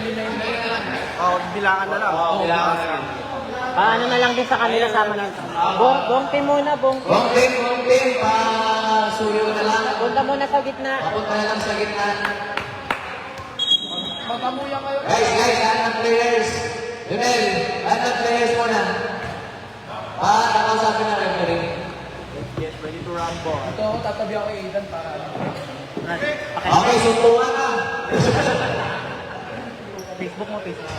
Oo, bilangan na lang. Oo, bilangan. Ano na lang din sa kanila, sama lang. Bong team muna, bong team. Bong team, suyo na lang. Punta muna sa gitna. Papunta na lang sa gitna. Magamuya kayo. Guys, lahat ng players. Junel, lahat ng players muna. Nakausapin na referee. Yes, ready to rumble. Ito, tatabi ako kay Aidan para Okay, suntukan na. Facebook mo, Facebook.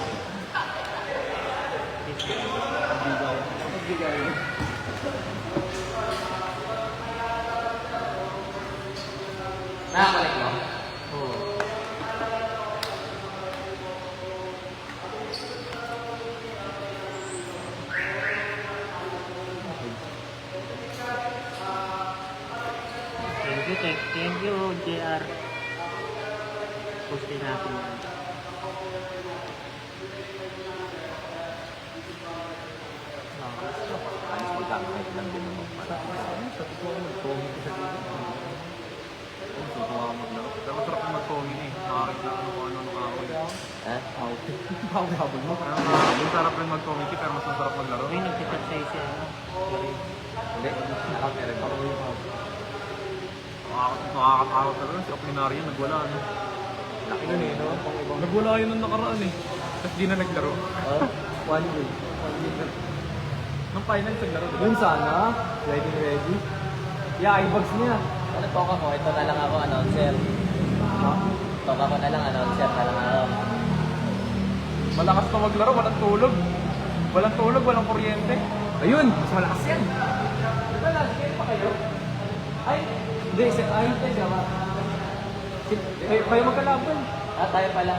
Nakakulik mo? Thank you, JR. Postin natin yan. alis magkakahit lang din naman para. Sa totoo mo, mag-tongin ko sa dito. Gusto ko ako maglaro. Pero masarap yung mag-tongin eh. Makakita ko kung ano ako. Habol mo. Yung sarap rin mag-tongin pero mas masarap maglaro. Uy, nagsikat sa isi, ano? Hindi, nakakairin ako. Nakakatakot talaga si Oplinarian, nagwala ano. Laki nun eh, no? Nagwala yun nung nakaraan eh. Tapos di na naglaro. One way. Nung finals naglaro. Yun sana. Ready. Yeah, i-bags niya. Ano toka mo? Ito na lang ako, announcer. Toka ko na lang, announcer na lang ako. Malakas na maglaro, walang tulog. Walang tulog, walang kuryente. Ayun, mas malakas yan. Diba last game pa kayo? Ay, hindi. Ay, teka. Kayo magkalaban. Tayo pala.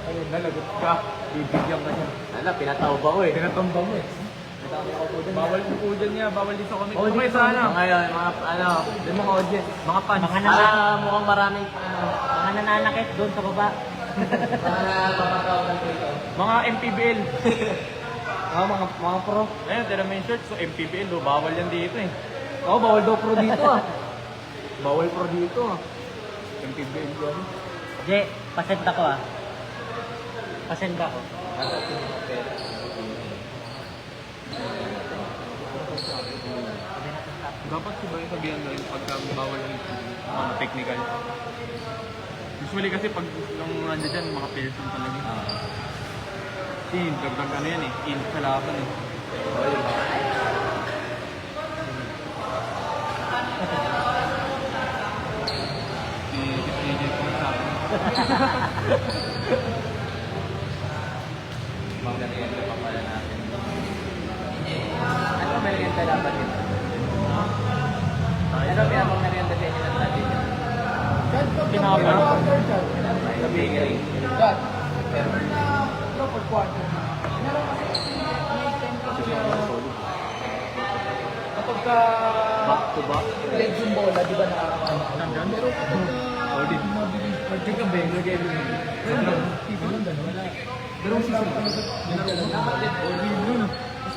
Ayun, nalagot ka. Bibigyan ka niya. Ano, pinatawba ko eh. Tinatamba mo eh. Bawal po po dyan niya, bawal din sa comic. Oh, Okay, dito sana. Ngayon, mga ano, Yung mga audience. Mga fans. mukhang maraming, mga nananakit doon sa baba. Mga MPBL. Mga pro. Ayun, tira mo yung shirt. So, MPBL, do, bawal yan dito eh. Oo, bawal daw pro dito ah. Bawal pro dito ah. MPBL yan. Je, pasend ako ah. Pasend ako. Dapat si ba yung sabihan na yung pagka bawal yung mga technical. Usually kasi pag yung nandiyan dyan, mga person talaga. Kasi dagdag ano yan eh, in sa laban eh. Si AJ ko sa akin. Magdariente pa pala natin. Ano ba merienda dapat yun? Ano ba yung merienda sa inyo natin? Kinaba. Sa bakery. Kapag ka... Back to back. legs yung bola, di ba nakakakawa? Nandyan? Pero kapag ka... Solid. Pagkagabi, nag-every Pero ang season pa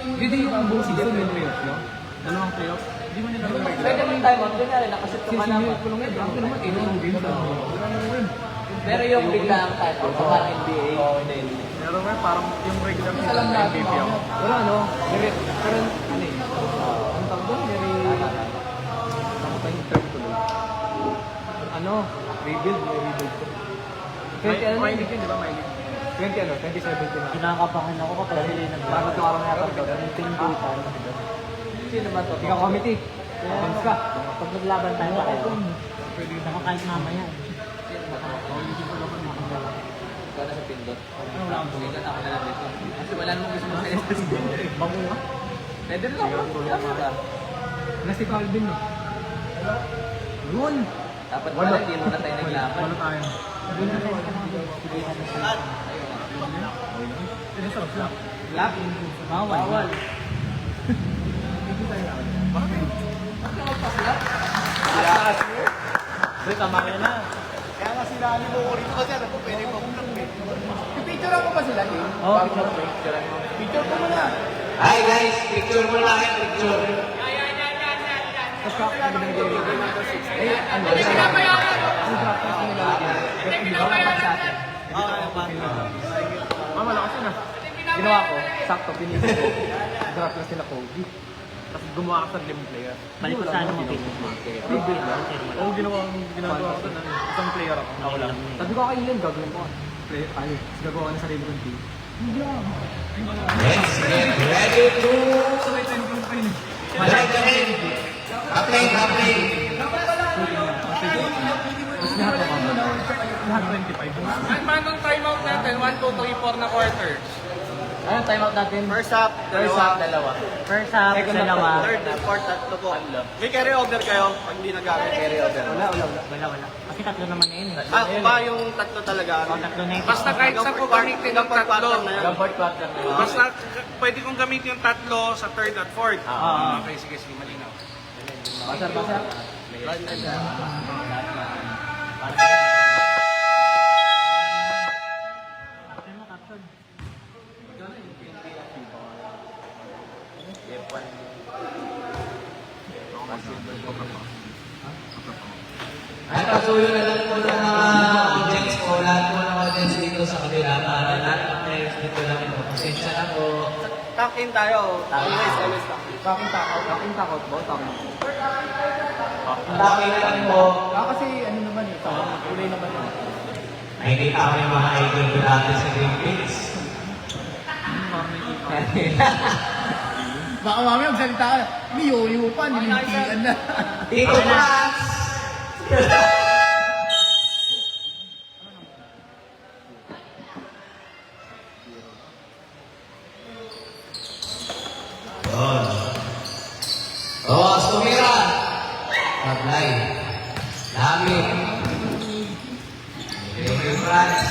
Hindi yung buong season yung playoff, no? Dalawang playoff. Di ba nila Pwede mo yung time out, kunyari nakashoot ka pa naman. ko lang yun. Ako naman, 8 games lang. Pero yung biglang time out, baka NBA. Hindi. Pero may parang yung regular season na MVP ako. Wala, no? Pero, ano eh? Ang tawag doon, nakapay yung term tuloy. Ano? Rebuild, may rebuild ko. 20 ano? May league yun, di ba? May league. 2017 na. Kinakabahan ako kapag sila yung Bago ito araw na yata. Sino ba to? Ikaw committee. Fans ka. Pag naglaban tayo pa kayo. Saka kahit mamaya. Ikaw na sa pindot. Wala akong bumigat ako na lang dito. Kasi wala namang gusto mo sa Bangunga. Pwede rin ako. Na si Calvin eh. Yun. Dapat pala hindi muna tayo naglaban. Wala tayo. Lap. Bawal. Hindi, tama ka na. Kaya nga sila mo ko rito kasi alam ko pwede pa kong picture ako pa sila eh. Oo, Picture ko muna. Hi guys, picture mo lang yung picture. Tapos kakakita ng game. Eh, ano? Ang practice nila. Hindi ba sa atin? Malakas yun ah. Ginawa ko, sakto, pinisip ko. Drop na sila Kobe. Tapos gumawa ka sa game player. Balik ko sana mo pinis mo. Oo, ginagawa ko na. Isang player ako. Ako lang. Sabi ko kayo yun, gagawin ko. Play, ano, gagawa ko na sarili kong team. Let's get ready to Apply. Lahat 25. Manong timeout natin, 1, 2, 3, 4 na quarter. Ano timeout natin? First half, First half, dalawa. First half, dalawa. Third and fourth, tatlo po. May carry over kayo pag hindi nagamit. Carry over. Wala. Kasi tatlo naman na yun. Ba yung tatlo talaga? Tatlo na yun. Basta kahit saan ko gamitin yung tatlo. Gambart quarter na yun. Basta pwede kong gamitin yung tatlo sa third at fourth. Ah. Okay, sige, malinaw. Basar. Ay, pasuyo na lang po ng mga audience ko, lahat po ng audience dito sa kabila para lahat ng players dito lang ito. Pasensya na po. Tuck in tayo. Always tuck in. Taking takot ba? Tama. Taki na lang po. Kasi ano naman eh, kulay naman yun. Nakikita ko yung mga idol ko dati sa Green Peaks. Baka mami magsalita ka, may yoyo pa, nilimpian na. Tito Franz! Yun. Tumira! Taglay. Dami. Tito Franz.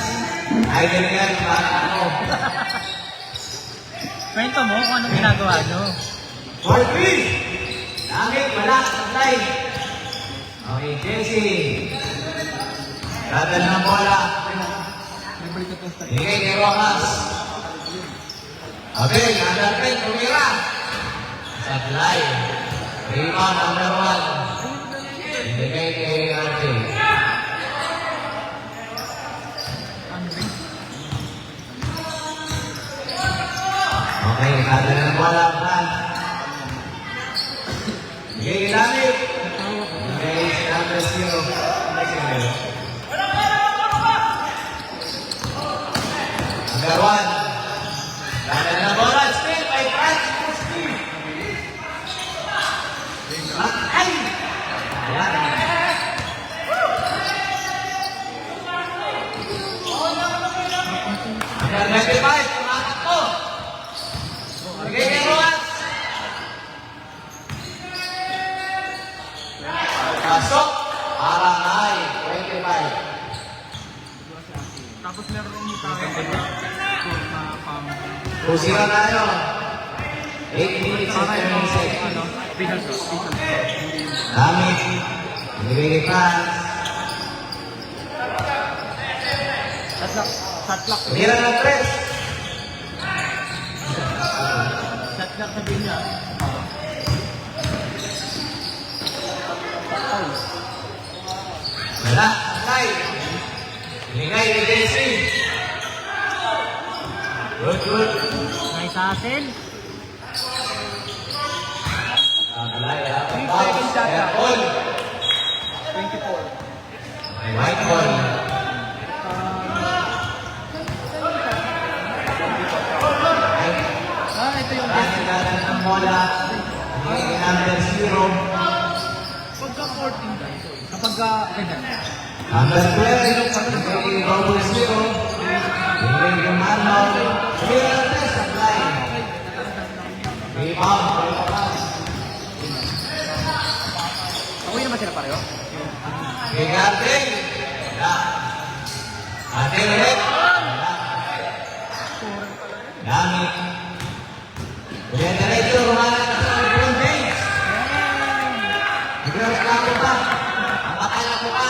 Idol yan, para ako. Kwento mo kung anong ginagawa nyo. For three! Dami, wala, taglay. Okay, Jesse. Dadal ng bola. Bigay kay Rojas. Abel, under 10, tumira. Sablay. Rebound, number 1. Bigay kay RJ. Okay, dadal ng bola, Fran. Bigay kay David. Bigay si number 0. Number 1. Dadal ng bola, still by Francis. Ay! Ayan. Number 25, tumatak ko. Bigay kay Rojas. Pasok. Para ay 25. Tapos meron yung tayo. Pusira tayo. 8 minutes and 30 seconds. Official Damit. Bigay kay Franz. Shot clock. Tira ng press. Shot clock sabihin niya. Wala. Tay. Bigay kay Jesse. Good. Nice hustle. Wala. Ball. 24. White ball. Ito yung Dahil ng bola. Bigay kay number 0. pagka 14 guys. Kapag ganyan. Number 12. Bigay kay Bobble 0. Bigay kay Arnold. Bigay ng press. Apply. Rebound. Okay naman sila pareho? Bigay kay Arden. Wala. Arden ulit. Wala. Damit. Ulian diretso, rumanan na sa LeBron James. Bigyan sa ako pa. Ang patay ako pa.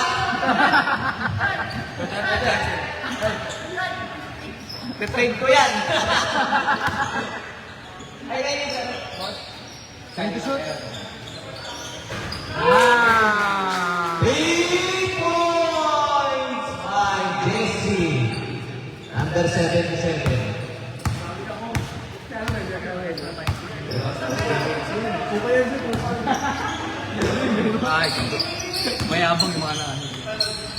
Pitrade ko yan. Ay, ganyan siya. Time to shoot. 3 points by Jesse. 77. Ay, mayabang yung mga na.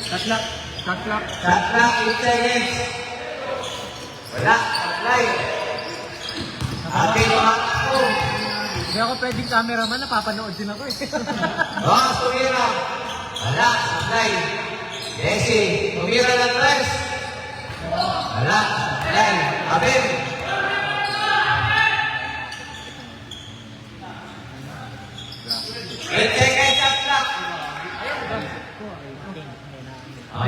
Tatlak. Shot clock, 8 seconds. Wala, apply. Okay, mga ako. Hindi ako pwedeng cameraman, napapanood din ako eh. Ross, tumira. Wala, apply. Jesse, tumira ng press. Wala, apply. Abel. Eight seconds, shot clock.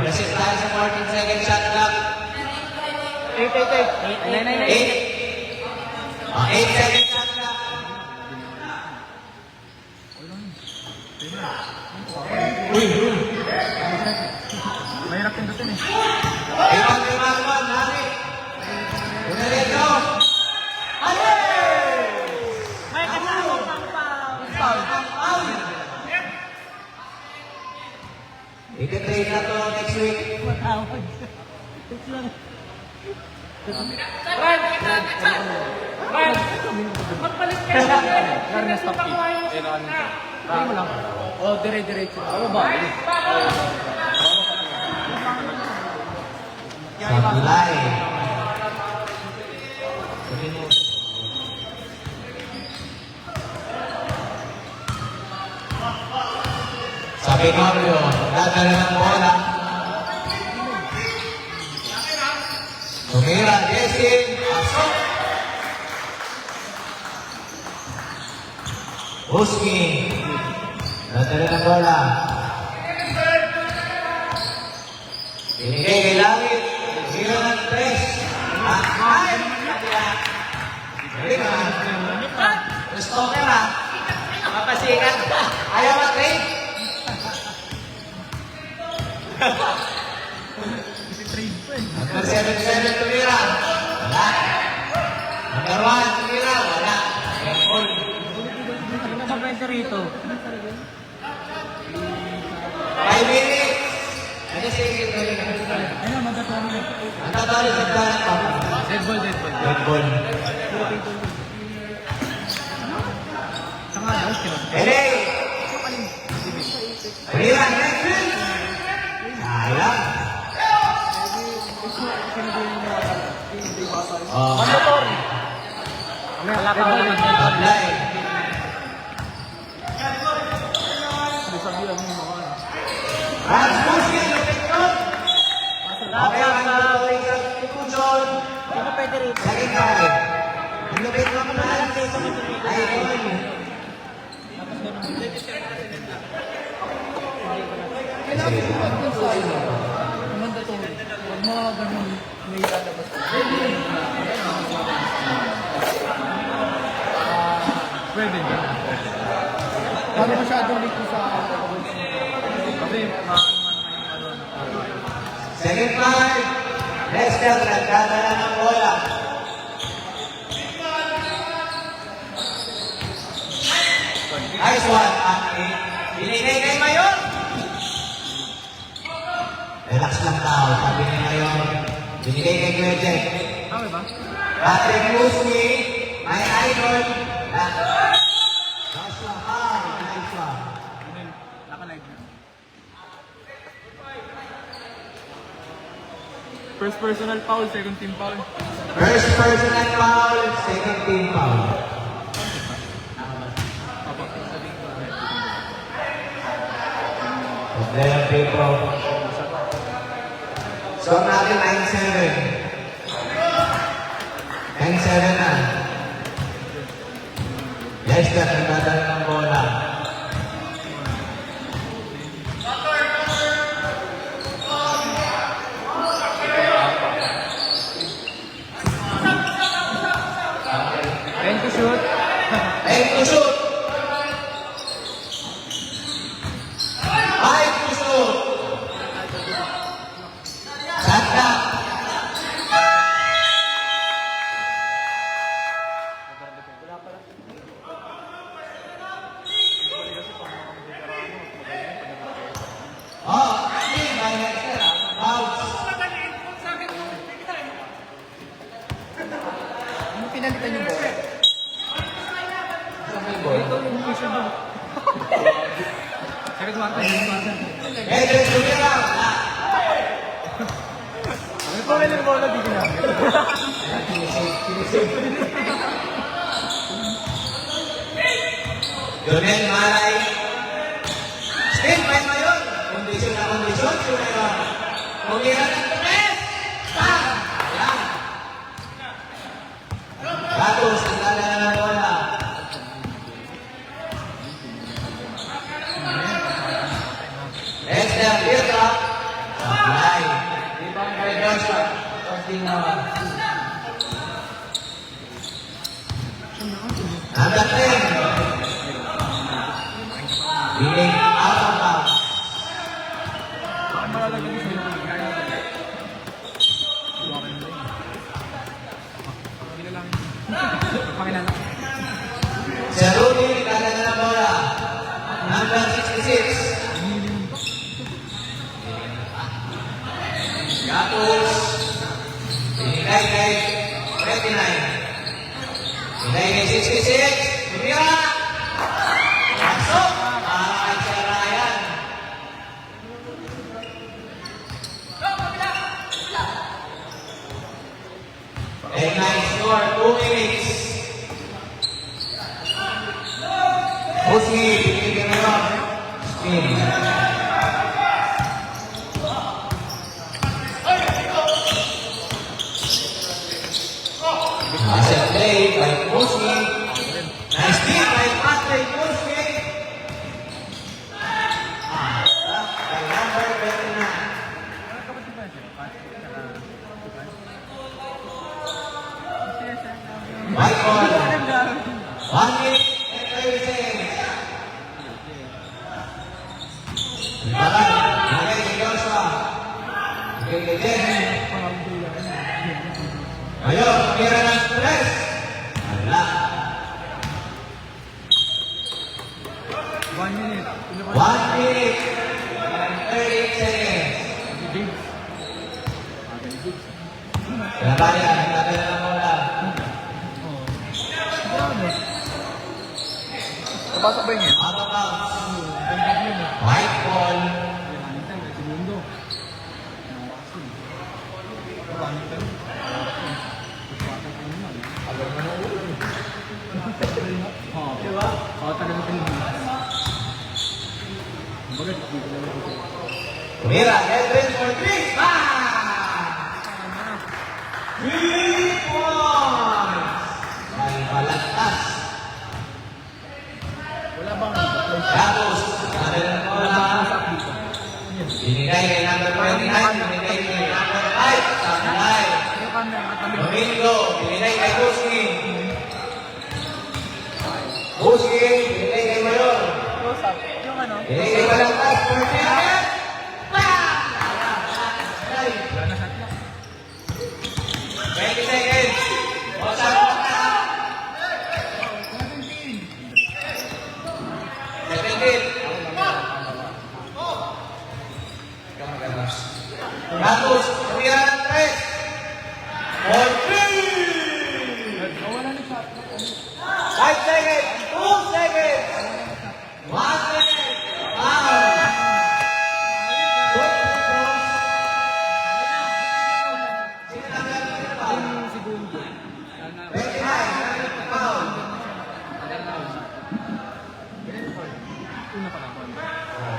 Reset tayo sa 14 seconds shot clock. 8. 8 seconds shot clock. Mahirap pindutin eh. Limang, natin. Una dito. May kasama pang foul. Ika-trade na to next week. Matawag. Magpalit ka na. Garna stop key. Ano mo lang? O, dire-diretso. Ano ba? Sablay. Sa Pinorio, dadala ng bola. Tumira, Jessin, pasok. Husky, dadala ng bola. Binigay kay Langit, tumira ng press. Ay! Gusto ka na? Mapasikat. Ayaw ma-trade. Number 77 tumira. Wala. Number 1 tumira. Wala. Airport. Ano ba pwede rito? 5 minutes. Ano sige? Ano, matatawag na. Ang tatalo sa planet pa. Dead ball. Red ball. Saka daw, kinot. Elay! Tumira. Next week. Sayang. Oh. Mandatory. Wala pa ako Apply. Rasmussen, lupit yun. Okay, ang lupit sa Tujon. Ano pwede rito? Laging pare. Ang lupit mo na lang dito. Ay, yun. Mandatory. Huwag mo ganun may lalabas. Pwede ba? Paano masyadong late sa Kasi, Second five. Lester, nagdadala ng bola. Nice one, Aki. Binigay kay Mayor. Relax lang daw, sabi ni Mayor. Binigay kay Gwete. tama ba? Patrick Husky, my idol. Joshua Hall, nice one. Naka-live na. First personal foul, second team foul. First personal foul, second team foul. Player people. So natin 9-7. 9-7 na. Lester, nagdadala ng bola. Time to shoot. Time to shoot. 5 to shoot. Shot clock. pinalitan yung bola. Ito yung issue mo. Sakit mo Edwin Tumira. Ano pa rin yung bola, di ginamit. Jonel Maray. Steve, may mo yun. Kondisyon na kondisyon. Tumira ng Tumes. Bang! Ayan. Gatos, nagdala na ng bola. Esther Pirra. Supply. Ibang kay Joshua. Posting naman. Number 10. Biling out of bounds. Ceruni, nagdala na ng bola. Number 66. Gatos. Binigay kay 29. Binigay kay 66. Tumira. Pasok. Kay Sir Ryan. A nice score. 2 minutes. Husni, binigay ngayon. Spin. Asset play by Husni. Nice steal by Patrick Husni. By number 29. White ball. 1 minute and 30 seconds. Lagay si Joshua. Lagay kay Jen. Ayun, tumira ng stress. Wala. 1 minute. 1 minute and 30 seconds. Labayan, nagdadala ng bola. Napasok ba yun? Out of bounds. White ball. Segundo. Diba? Oo, talaga pinili. Bakit? Tumira, Edwin for 3. Bang! 3 points. May balagtas. Wala bang Gatos, nagdadala ng bola. Binigay kay number 29, binigay kay number 5, Samuel. Domingo, binigay kay Husni. Husni, binigay kay Mayor. yung ano? Binigay kay Balagtas, 14. Bang! 20 seconds. Bosang Bosang. 17. Gatos, tumira ng 3. For 3! 5 seconds! 2 seconds! 1 minute! Foul! 29, foul!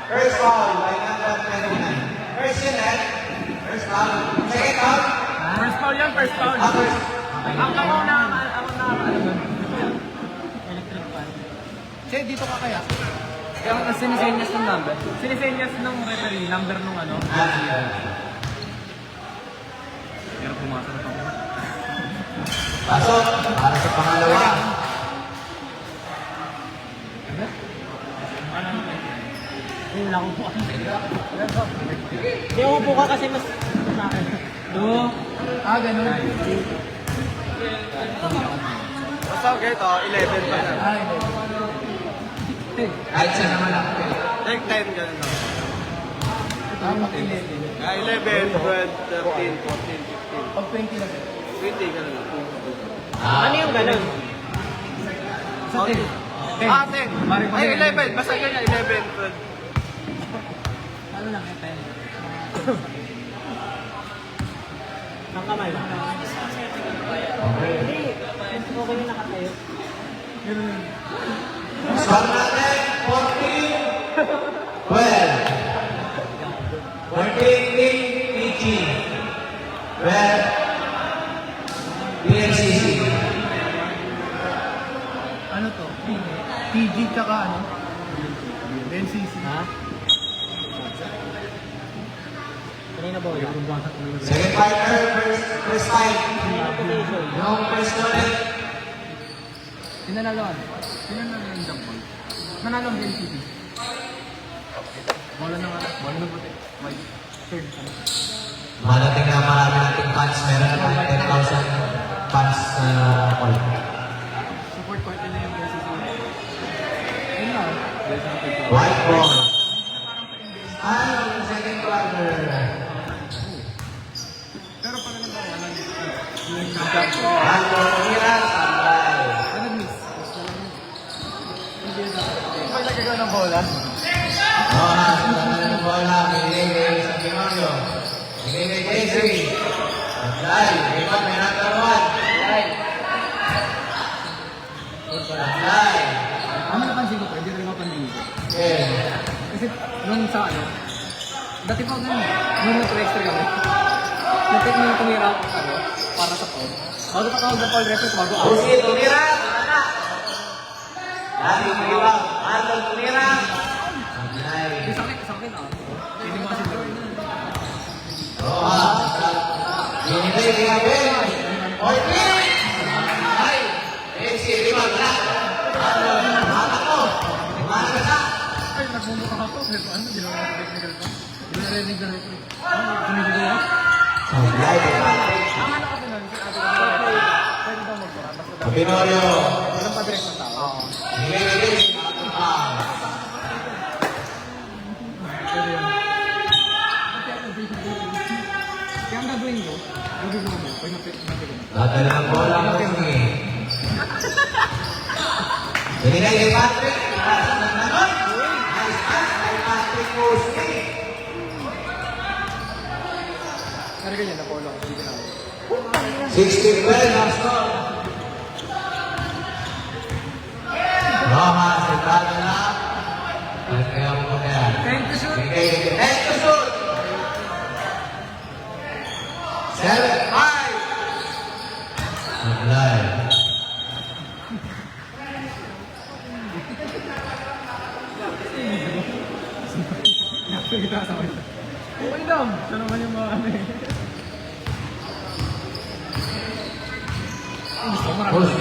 First foul by number 29. First yun eh. First foul. Second foul. First foul yan, first foul. First. Ako na electric fan. Che, dito ka kaya? Kaya ang sinisenyas ng number. Sinisenyas ng referee, number nung ano. Pero pumasok na ako. Pasok. Para sa pangalawa. Ayun lang po. Hindi, upo ka kasi mas... Ganun. Basta ganito, 11 pa na. Kahit siya naman ako. Like 10 ganun lang. 11, 12, 13, 14, 15. Pag 20 na. 20 ganun lang. Ano yung ganun? Sa 10. 10. Ah, 10. Ay, 11. Basta ganyan, 11. 12. Ano lang, 10. Ang kamay ba? Hindi. Okay yung nakatayo. Score natin, 14, 12. 14 Team PG. 12 PNCC. Ano to? PG tsaka ano? NCC. Ha? Kanina ba ulit? Second partner, first time. Position. Yung first ulit. Pinanaloan. Pinanalo yung jump ball. Nanalo ang NCT. Bola na nga. Bola na puti. May third. Malating na marami nating fans. Meron naman 10,000 fans na call. Support party na yung NCT. Ayun na. White ball. Ano yung second quarter? Pero pala na ba? White ball, tumira, sabay. Nag-miss. May nagagawa ng bola. Rojas, naman ng bola, binigay sa Pinorio. Binigay kay Jesse. Sablay, iba may number 1. Sablay. Ano napansin ko, pwede rin mapansin ko. Okay. Kasi nung sa ano, dati pa ganun, nung nag-extra kami, nag-take mo yung tumira ako ano, para sa Paul. Bago pa tawag ng Paul Reference, bago ako. Pusi, tumira. Lagi tumira. Anton, tumira. Sablay. Sakit ah. Hindi mo kasi gawin. Rojas. Binigay kay Abel. Ortiz. Ay. Jesse, lima, wala. Mata ko. Mata ka sa. Ay, nagmumuka ako. Pero ano, ginawa ko technical pa. Ginarinig na referee. Sumigil ako. Sablay, diba? Ang ano kasi nun, pwede daw magpura. Basta daw. Pinorio. Walang padress ng tao. Binigay kay Jesse. Pwede yun. Kaya ang gagawin mo, pag napigil. Dadala ng bola ang Pusi. Binigay kay Patrick. Ipasa ng nanon. Nice pass kay Patrick Pusi. Pero ganyan, na-follow ako. Hindi ka na. 60-12 ang score. Rojas, entrada na. Ano kaya mo po kaya? Thank you, sir. Binigay kay Thank you, shoot. 7-5. Sablay. Kita sa akin. Okay lang. Siya naman yung mga ano eh. Ay, gusto ko marami. Pusi.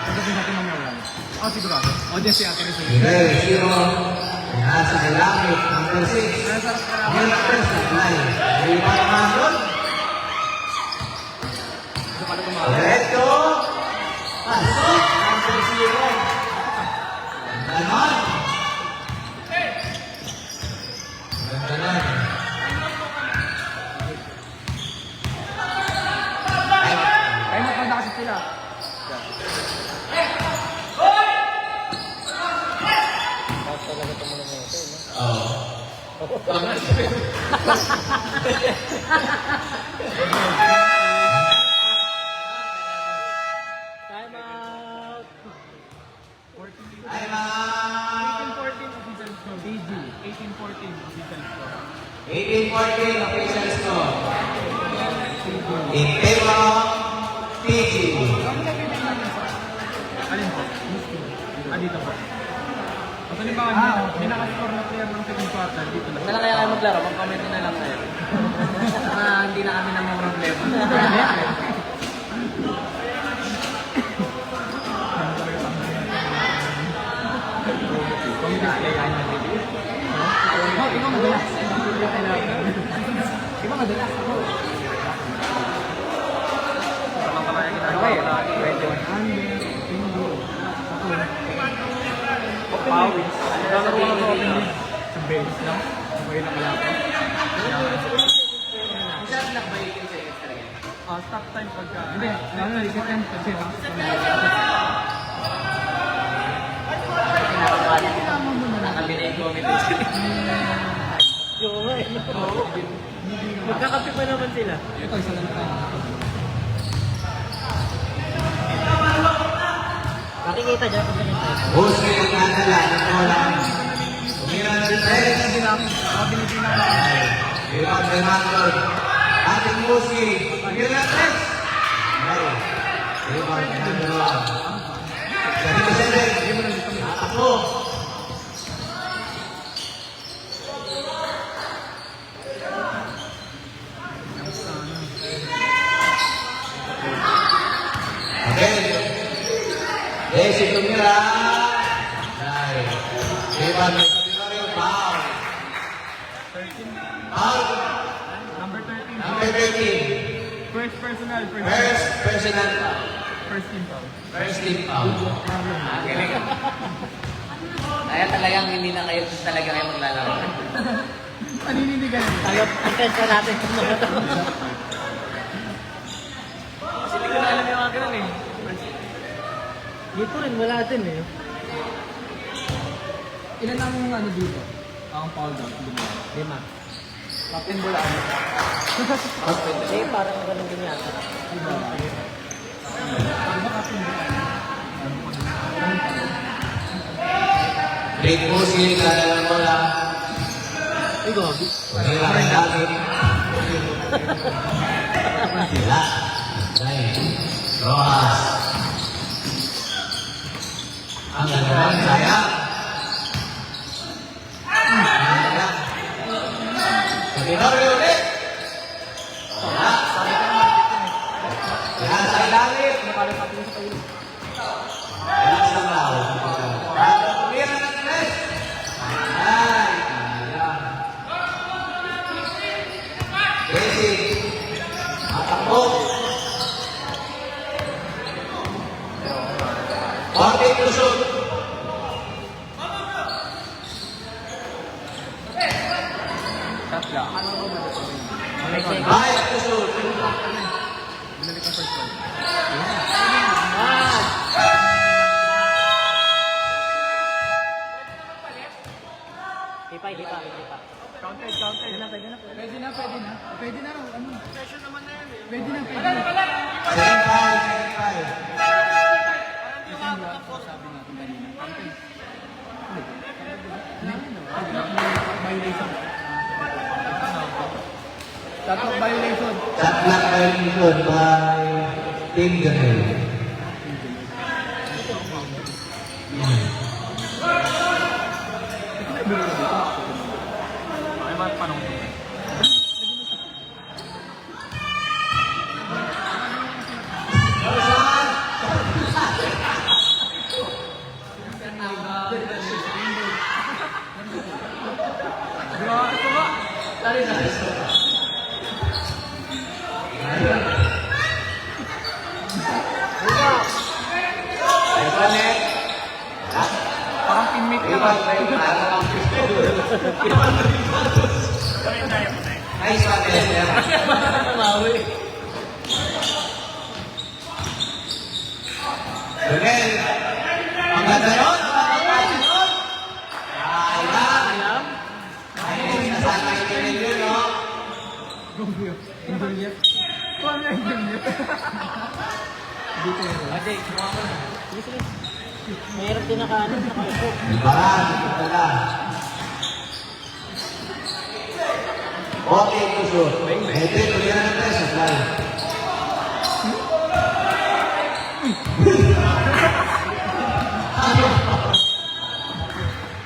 Pagdating natin mamaya lang. Oh, sigurado. Audience si Ate Rizal. Miguel, 0. Nasa langit, number 6. Milker, Sablay. Lima naman doon. Diretso. Pasok. Number 0. Ganon. Ganon. Ay, magpanda kasi sila. Time out! Time out. 18-14 official score. PG. 18-14 official score. 18-14 official score. In favor of PG. Alin po? Dito po. At halimbawa, may nakascore na player ng second quarter, dito lang. Huwag na lang kaya kayo maglaro, mag-comment na lang kayo. Hindi na kami namang problema. Oh, ikaw madalas. Ikaw madalas. Okay, 21 under, pingo, ako. Pawis. Lalaro ako sa open league. Sa base lang. Okay lang malapit. Saan nagbayikin sa extra game? Stop time Hindi, reset yan. Kasi Kami na yung comedy. Yung nga eh. Magkakape pa naman sila. ito, isa lang tayo. Makikita dyan kung saan tayo. Busquets ang nadala ng bola. Tumira ng tres. Rebound kay Marlon. Ating Busquets. Tumira ng tres. Rebound kay Marlon. Sarito Sender. Natakbo. Okay. Desi tumira. Rebound kay Sabimario. Foul. Foul. Number 13. Number 13. First personal. First personal foul. First team foul. First team foul. Galing. Kaya talagang hindi na kayo talaga kayo maglalaro. Panininigan. Tayo, atensya natin kung mga ito. Kasi hindi ko na alam yung mga ganun eh. Dito rin, wala din eh. Ilan ang ano dito? Ang foul down. 5. Captain bola ano? Hindi, parang ganun din yata. Diba? Diba captain bola? Great Busquets na ng bola. Ay, gobi. Tumira kay David. Sila. Rojas. Ang gagawin sayang. Sabimario ulit. Wala. Kaya sa ilalim. Relax lang daw. Tumira ng tres. Ay. Desi. Matakbo. 40 to shoot. Tatla. Ano ba ba? May second. 5 to shoot. Binalik ang first one. Ah! Hipa. Counted. Pwede na. Pwede na raw. Ano? Session naman na yan eh. Pwede na. 7-5. Sabi natin kanina. Captain. Violation. Tatlong violation. Shot clock violation by Team Ganel. Ay, mga panong. Connect. Parang teammate ka ba? Nice one, Esther. Ganel. Ang ganda yun. Ayan. Ayun, nasama yung Ganel yun, no? Injuliet. Paano yung Injuliet? Dito yun. Ate, kuha mo na. Sige. Mahirap din nakaanan. Nakaupo. Ibaran, ito na. Okay, kusur. Ito, tulihan ng tres, supply.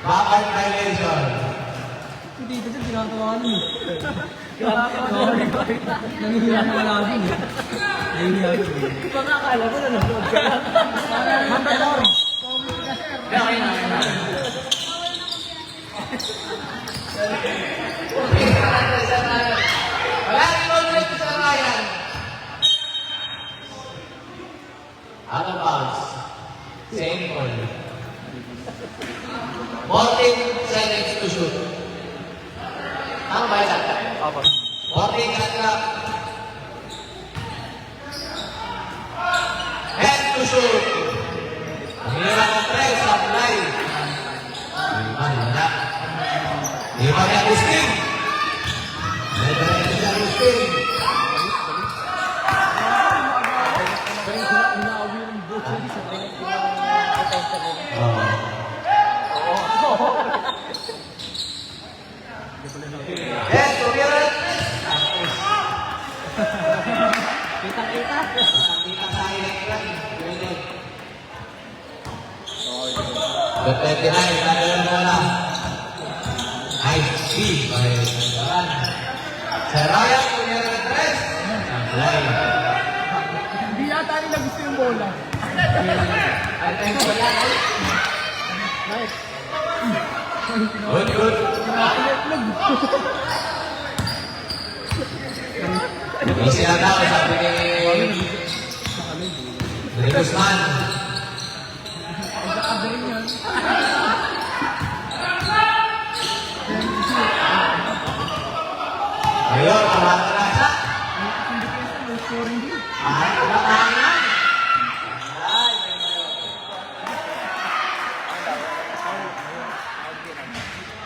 Bakit violation? Hindi, kasi ginagawa ko nun. Ginagawa ko nun. Nangihiya na wala din eh. Nangihiya ko eh. Di ba nga akala mo nanonood ka lang? Mandalori. Okay na. Wala rin mo ulit sa Ryan. Out of bounds. Same ball. 14 seconds to shoot. Tama ba yun? Apat. 14 shot clock. shoot. Tumira ng 3 sa fly. Wala. Iba ni Agustin. Diretso si Agustin. Yes, tumira ng 3. Kita-kita. Kita sa highlight lang. Depende na, itagalan mo na. Nice speed. Sa Ryan, tumira ng 3. Sablay. Hindi yata nila gusto yung bola. Nice. Good, good. Easy na daw, sabi ni Guzman. Ayun, tawag na siya. Kumakain na.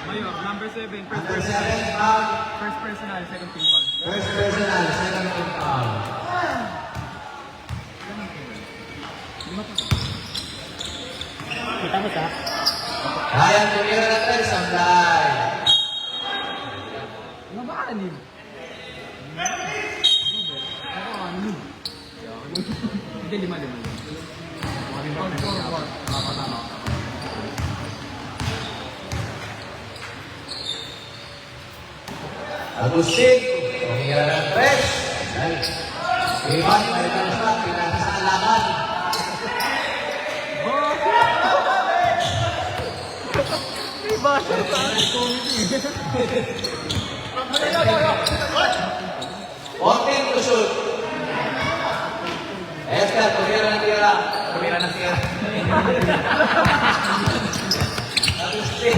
Mayor, number 7, first Number personal. 7, foul. First personal, second team foul. First personal, second team foul. Kita mo sa? Ryan, tumira na 3, sablay. Ano ba anim? Hindi, lima. Agustin, tumira na 3. Ivan, may kansa, pinasa sa kalaban. Open to shoot. Esther, tumira na tira. Tumira na tira. Agustin.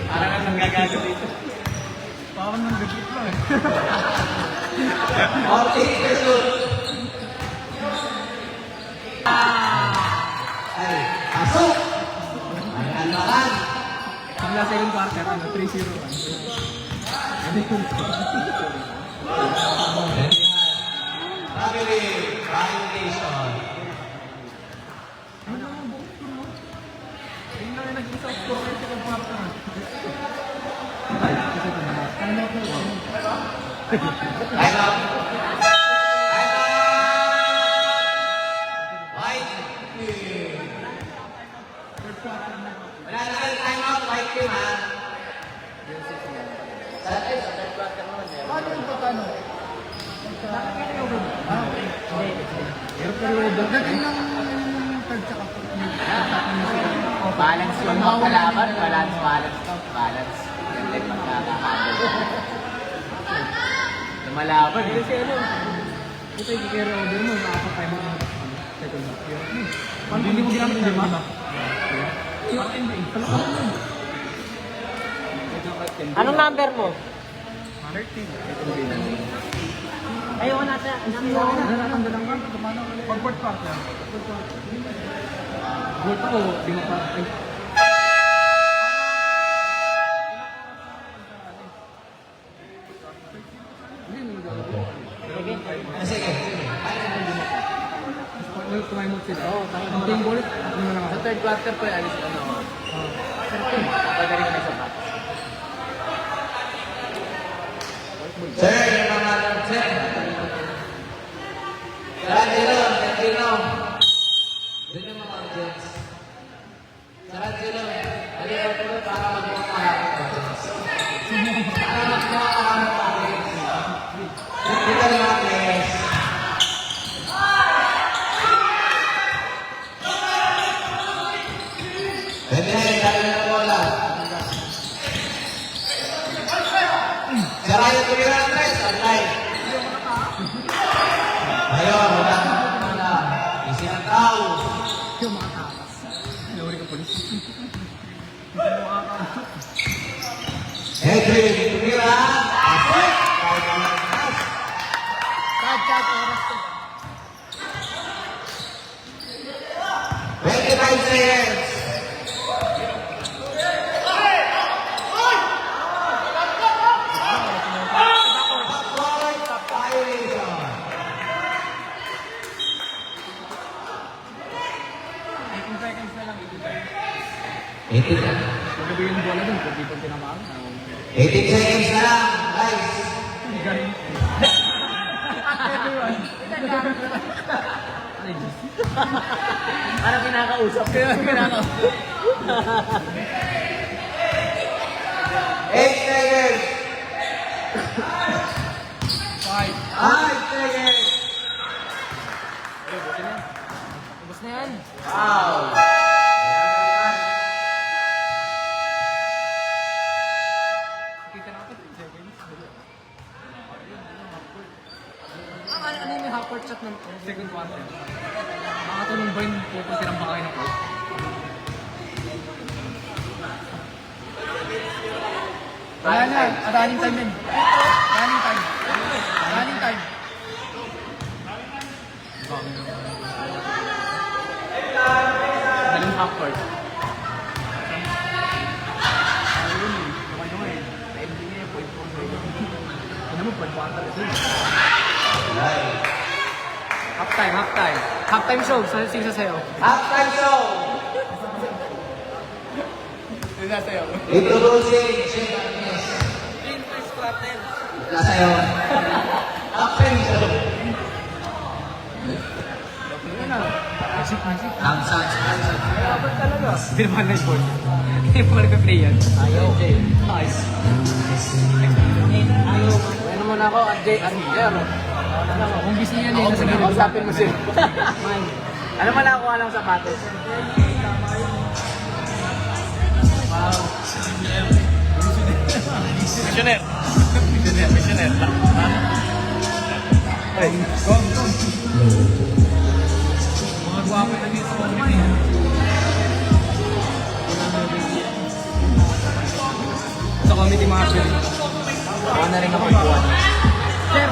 Parang ang nanggagago dito. Parang nanggagit lang. Open to shoot. Ay, pasok. Ay, almahan. Ang last second quarter, 3-0. Family violation. Yung na nag-isa score kayo second quarter. Time out. Time out. White team. Wala na kayo time out, white team ha. Paano yung pagkano? Dating ng third tsaka Balance yung mga kalaban. Balance. Ganda yung magkakakabal. Lumalaban eh. Kasi ano, ito yung kikero order mo, makakapay mo ng second half. Paano hindi mo ginamit yung lima? Anong number mo? 13. Ayaw nasa. Nanatanggalan ka, paano? Pag fourth quarter. Goal pa ko, di mo pa. Sige. Kumain mo sila. Oo, team goal. Ano na lang ako. Sa third quarter po, alis ano. Pwede rin kami sa back. Sir, yung mga sir. Sarangelo, Sarangelo. Doon yung mga audience. Sarangelo, halika po para magmamahal ng audience. Para magmamahal ng audience. Kita naman, guys. Pwede na yung dali ng bola. Saraya tumira ng 3, sablay. Ayun, wala ka na. Isi ng tao. Yung mga takas. Lori ka polis. Edwin, tumira. Asik. Tawag ka ng taas. Cut, oras to. seconds. Violation. 18 seconds na lang, 18 Paggabi yung bola dun, kung di pa tinamaan. 18 seconds na lang, guys. Parang kinakausap. Kinakausap. 8 seconds. 5. 5 seconds. Ubus na yan. Wow. Kita natin, 10 seconds. Ano yung half court shot ng second quarter? Makatulong ba yung pupunta ng bakay ng court? Wala na, running time din. Running time. Running time. Daling half court. Ayun eh, lumay nga eh. Sa NBA, point for ano mo, point quarter ito eh. Half time, half time. Half time show, sing sa sayo. Halftime show. Sing sa sayo. Introducing Chef Agnes. Wala sa'yo. Halftime show. Asik. Ang Suns. Dapat talaga. Hindi naman na sport. Hindi mo nag-play yan. Ayaw. Nice. Ano muna ako, kung busy yan eh, nasa gilid. Kausapin mo siya. Ano man ako alang sapatos? Wow. Missioner. Missioner. Ay, go. Mga guwapo na dito. Sa committee mga sir. Ako na rin kapag buwan. Sir,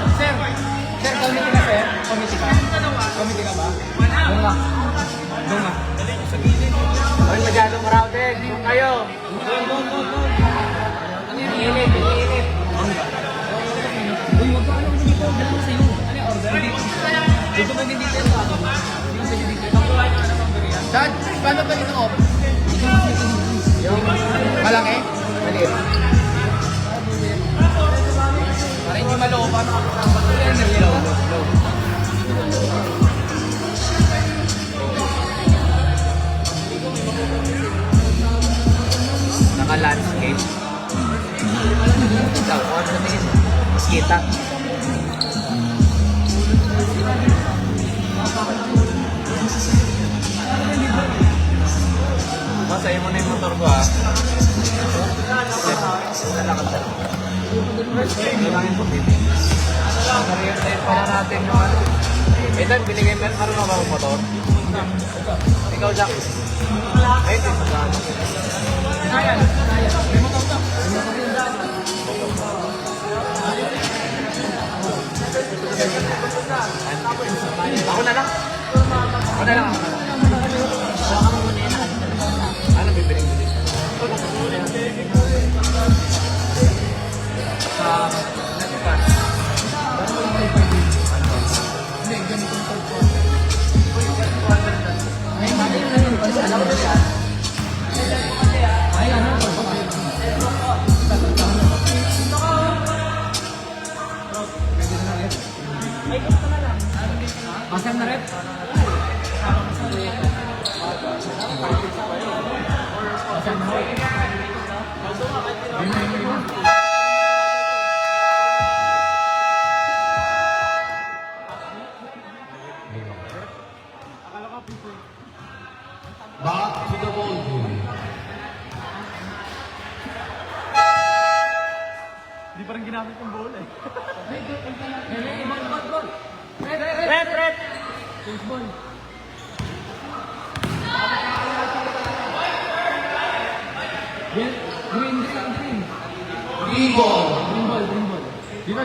committee ka sir? Committee ka? Committee ka ba? Doon nga. Hoy, masyadong crowded. Kung kayo. Init. Uy, wag ka alam dito. Dito sa'yo. Ano yung order? Dito ba din dito? Dito sa'yo dito. Saan? Paano ba dito off? Yung Malaki? maliit. Para hindi maloko. Paano ka kasama? Low. Naka-landscape. Ikaw, kung ano sabihin mo? Mas kita. Masaya mo na yung motor ko ah. Nariyan pala natin yung ano. Ito, binigay mo marunong ba ang motor? Ikaw, Jack. Ay, ito. Ayan. Ako na lang. Ano bibili mo dito? Natipan. Masam na rin. Back to the ball. Hindi pa rin ginamit yung bola eh. Red. Baseball. Green. Green ball. Green ball. Dito.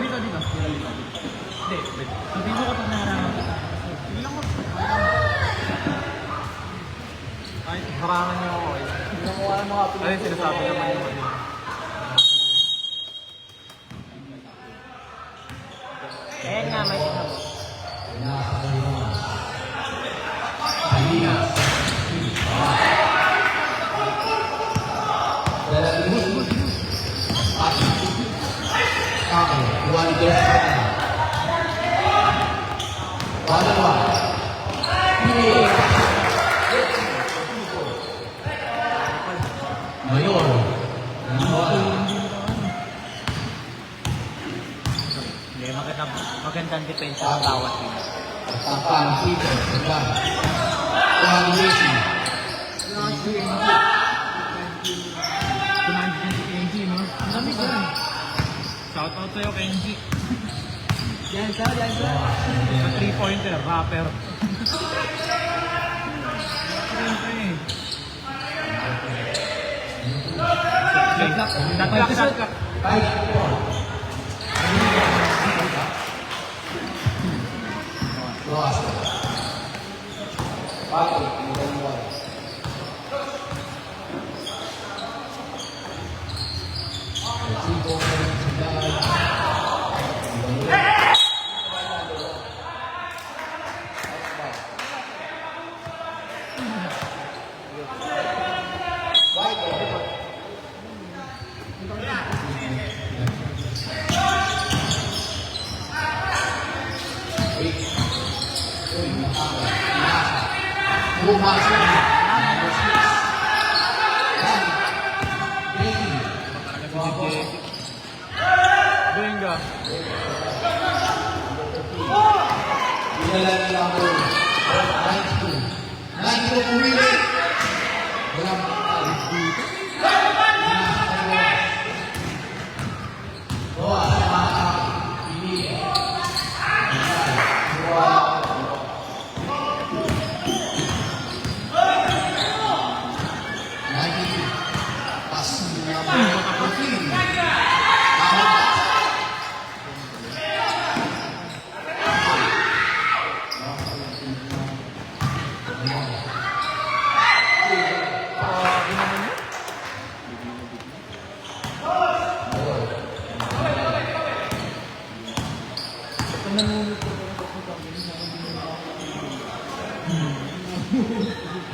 Hindi. Sabihin ko kapag naharapan ka. Harangan niyo ako eh. Nakuha ng mga Ano yung sinasabi naman yung ano. Eh nga, may sinabi. Mayor. Hindi, magandang depensa ng bawat team. Tapan, Peter, Segan. Juan Messi. Kumain din si Kenji, no? Marami ka. Shout out sa'yo, Kenji. Yan sa. Sa 3-pointer, rapper. Tatlak. Ross. Pato, Miguel. Benga. Dinala nila ako 92. 92 pumili. Walang alis dito. Bawa sa mga pinili.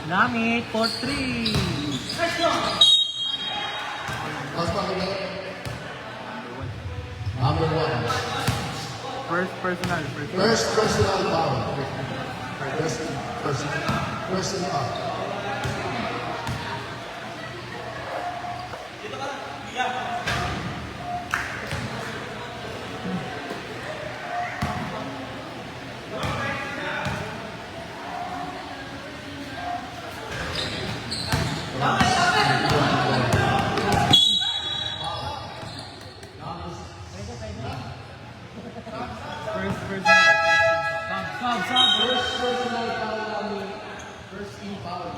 Namit, 4-3. Number 1. First personal. First personal foul. First personal foul. First personal. Sub. First personal foul namin. First team foul.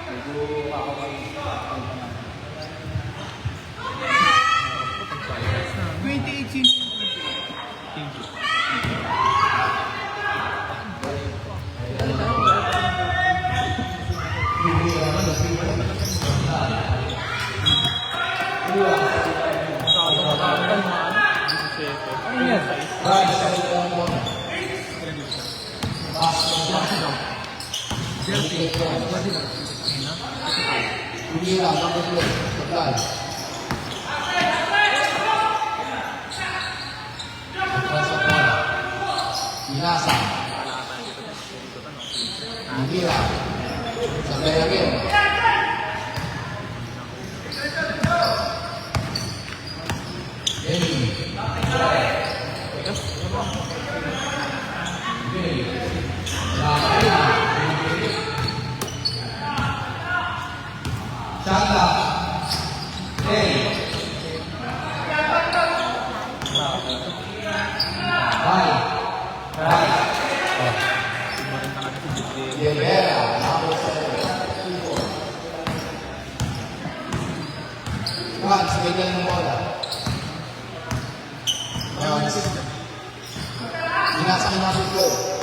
Medyo kakapay. 28 sino? Kenji. Right, sa dalawang bola. Hindi lang, number 2. Pagkal. Pagkal sa bola. Inasa. Hindi lang. Sa Bayagin. Benny. Chanda. Hey. Bye. Rivera. Number 7. Franz, bigyan ng bola. Franz. Inasa ng number 12.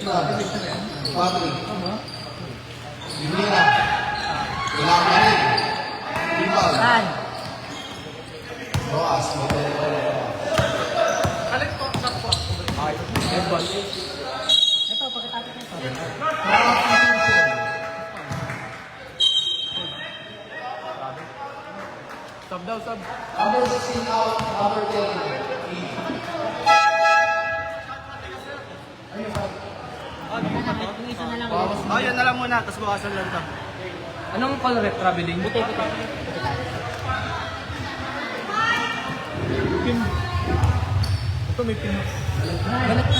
Franz. Patrick. Mira. Kailangan pa rin. Ibal. Saan? Roas. Model ko. Ito, pagkatapos nito. Sub daw, sub. Number 16 out. Number 10. Yung isa na lang. Oh, yan na lang muna, tapos bawasan lang ito. Anong color rep traveling? Buti, buti. Buti tayo. Ito may pin. Galat na.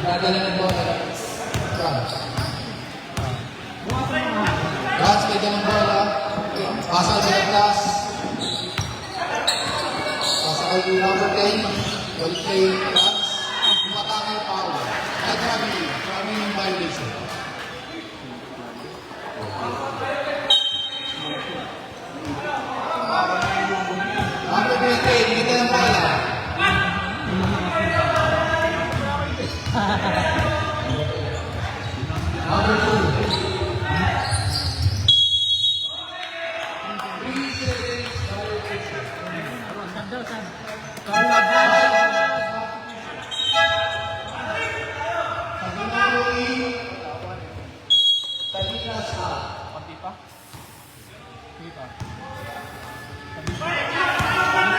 Nadala ng bola. France. France may dalang bola. Pasal sa class. Pasal kay number 10. Well played France. Umatake yung foul. Ay, traveling violation. Number 20, may dalang bola. Number 2. Sab daw, sab. Pati pa? Sige pa.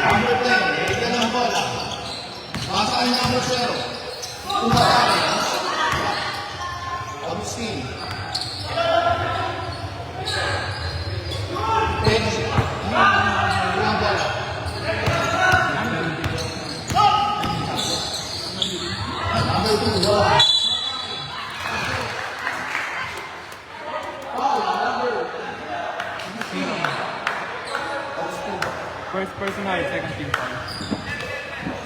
Number 10, may dalang bola. Pasa kay number 0. Umatake. Agustin. 10. Dalang bola. Number 2, bola. First personal, second team foul.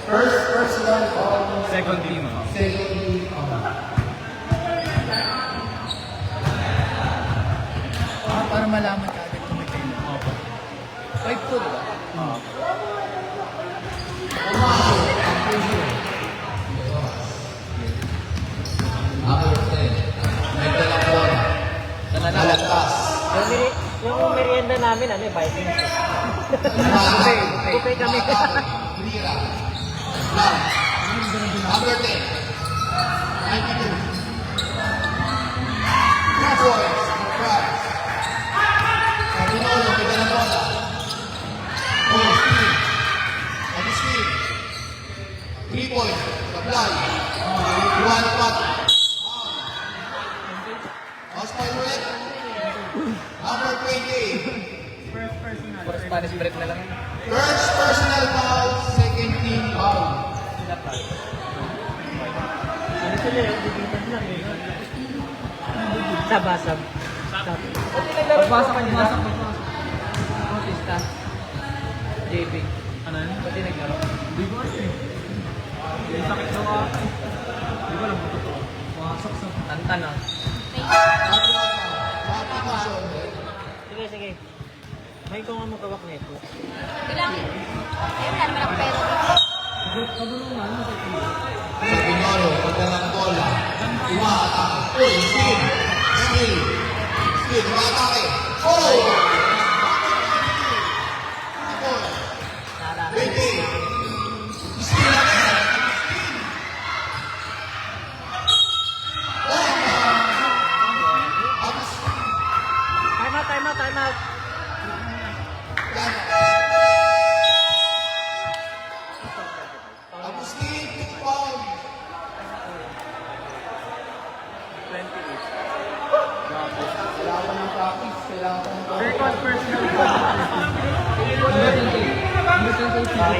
First personal foul. Second team. Second team foul. Para malaman ka agad kung may kailan. 5-2, di ba? Number 10, may dalang bola. Nalagpas. Yung merienda namin, ano, Vikings. Umatake. Kupay kami. Mira. Lam. Number 10. 92. 2 points. France. Capinolo, may dalang bola. Agustin. Agustin. 3 points. Supply. Juan Patrick. Oscar Red. Number 20. First personal. For Spanish break na lang. First personal foul, second team foul. Ano sila yung bibitan lang eh. Sab. Pagbasa ka niya. Bautista. JB. Ano yun? Pati naglaro. Hindi ko alam eh. May sakit daw ata eh. Hindi ko alam kung totoo. Wasok sa... Tantan ah. Sige, sige. May ko nga magkawak na ito. Bilangin. Ayun, wala naman ako pera. Sa Pinolo, pagdalang bola, umaatake. Uy, Steve! Steve! Steve, umaatake. Oh! Tara. 20. Steve again. Time out. Agustin, foul. 28. Kailangan ng practice. Kailangan ng Second personal.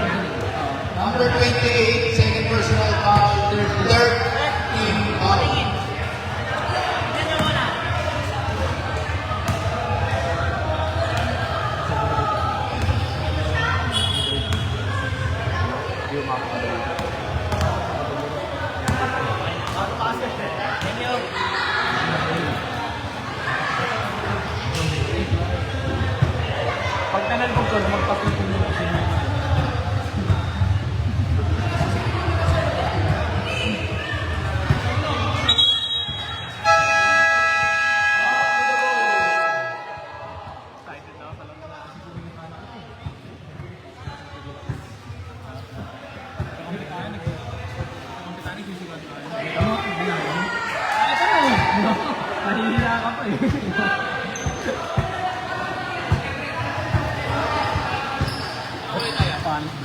Number 28, second personal foul. Third team foul. Pag tanal ko, magpapit ko muna.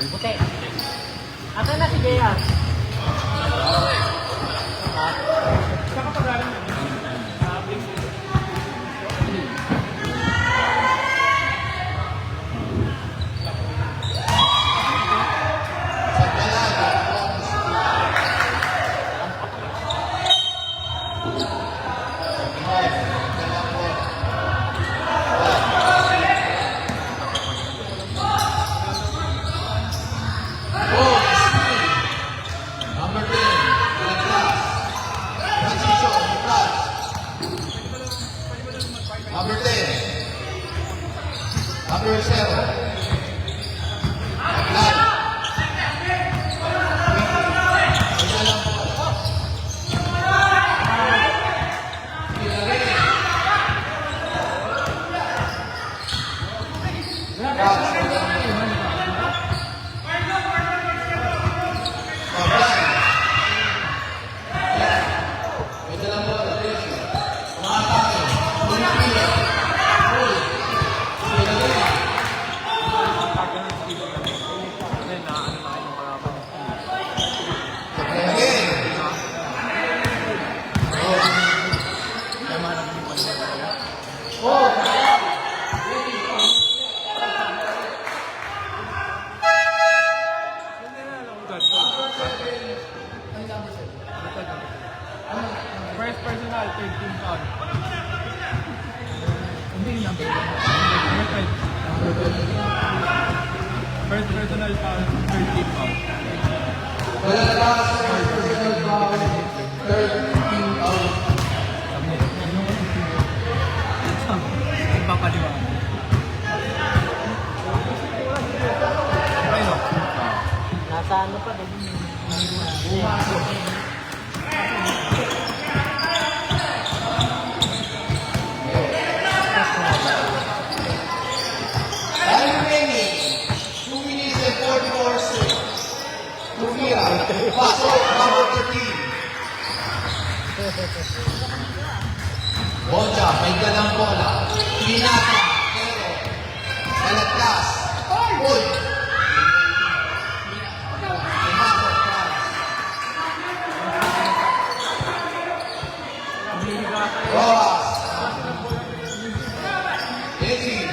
Puti. Asa na si Jaya? Number 10, Atlas. Transition, Atlas. Number 10. Number 7. Atlas. Kasi naano na kayo ng kalaban. First personal, third team foul. First personal foul, third team foul. Papaliwanag. Ayun. Nasa ano pa din? Time remaining. 2 minutes and 44 seconds. Tufia, pasok, number 13. Bonja, may dalang bola. Pinata, pero, balagkas. Uy! Pumasok, Franz. Rojas. Easy.